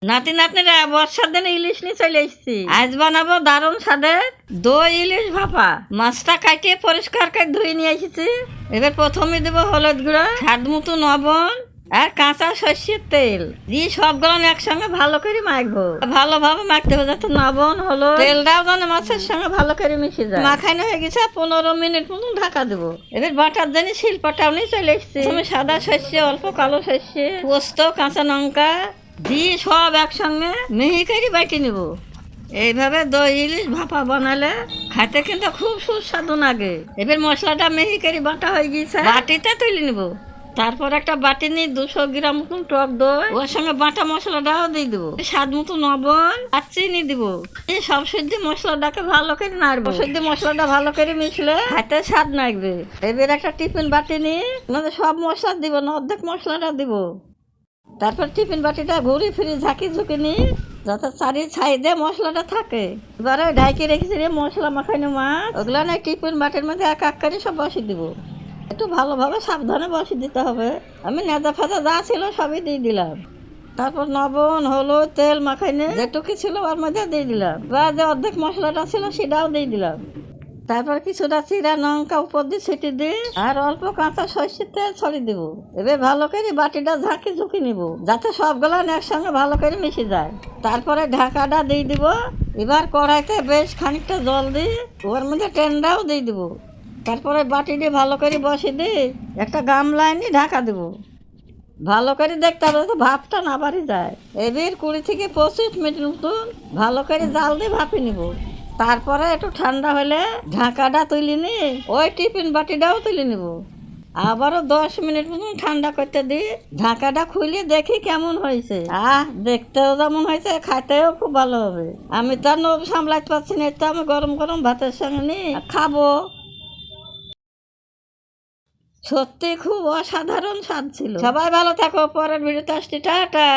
নাতি নাতনিরা বর্ষার দিনে ইলিশ নিয়ে চলে এসেছি। আজ বানাবো দারুণ স্বাদের দই ইলিশ ভাপা। মাছটা কাটিয়ে পরিষ্কার করে ধুয়ে নিয়ে এসেছি। এবার প্রথমে দেবো হলুদ গুঁড়ো, স্বাদ মতো লবণ আর কাঁচা সর্ষের তেল দিয়ে সবগুলো একসঙ্গে ভালো করে মাখবো। ভালোভাবে মাখতে হবে যাতে লবণ হলুদ তেলটাও যেন মাছের সঙ্গে ভালো করে মিশে যায়। মাখানো হয়ে গেছে, 15 মিনিট মতন ঢাকা দেবো। এবার বাটার জন্য শিল্পটাও নিয়ে চলে এসেছি। তুমি সাদা সর্ষে, অল্প কালো সর্ষে, পোস্ত, কাঁচা লঙ্কা দিয়ে সব একসঙ্গে মিহি করে বেটে নেব। এইভাবে দই ইলিশ ভাপা বানালে খেতে কিন্তু খুব সুস্বাদু লাগে। এবার মশলাটা মিহি করে বাটা হয়ে গিয়েছে, বাটিতে তুলে নেব। তারপর একটা বাটি নিয়ে 200 গ্রাম মতন টক দই, ওর সঙ্গে বাটা মশলাটাও দিয়ে দেবো। স্বাদ মতো লবণ আর চিনি দিব। এই সব সবজি মশলাটাকে ভালো করে নাড়বো। সবজি মশলাটা ভালো করে মিশলে খেতে স্বাদ লাগবে। এবার একটা টিফিন বাটি নিয়ে সব মশলা দিব না, অর্ধেক মশলাটা দিব। তারপর টিফিন বাটিটা ঘুরে ফিরে ঝাঁকি ঝুঁকি নিই যাতে চারি সাইডে মশলাটা থাকে। এবারে ঢাকি রেখেছি মশলা মাখানো মাছ, ওগুলো না টিফিন বাটির মধ্যে এক এক করে সব বসিয়ে দিব। একটু ভালোভাবে সাবধানে বসিয়ে দিতে হবে। আমি নেতা ফেতা যা ছিল সবই দিয়ে দিলাম। তারপর লবণ হলুদ তেল মাখাইনে যেটুকু ছিল ওর মধ্যে দিয়ে দিলাম। বা যে অর্ধেক মশলাটা ছিল সেটাও দিয়ে দিলাম। তারপর কিছুটা চিরা লঙ্কা উপর দিয়ে ছিটি দিয়ে আর অল্প কাঁচা সর্ষের তেল ছড়িয়ে দিব। এবার ভালো করে বাটিটা ঝাঁকি ঝুঁকি নিব যাতে সবগুলো একসঙ্গে ভালো করে মিশে যায়। তারপরে ঢাকাটা দিয়ে দিব। এবার কড়াইতে বেশ খানিকটা জল দিয়ে ওর মধ্যে টেন্ডাও দিয়ে দিব। তারপরে বাটি দিয়ে ভালো করে বসে দিয়ে একটা গামলায় নিয়ে ঢাকা দেবো। ভালো করে দেখতে হবে তো ভাপটা না বাড়ি যায়। এবার 20 থেকে 25 মিনিট মতন ভালো করে জাল দিয়ে ভাপে নিব। তারপরে একটু ঠান্ডা হলে ঢাকাটা তুলে নিয়ে ওই টিফিন বাটিটাও তুলে নিব। আবারও 10 মিনিট মতন ঠান্ডা করতে দিই। ঢাকাটা খুলে দেখি কেমন হয়েছে। দেখতেও যেমন হয়েছে, খাইতেও খুব ভালো হবে। আমি তো আর সামলাইতে পারছি না, তো আমি গরম গরম ভাতের সঙ্গে নিয়ে খাবো। সত্যি খুব অসাধারণ স্বাদ ছিল। সবাই ভালো থাকো, পরের ভিডিওতে আসছি, টাটা।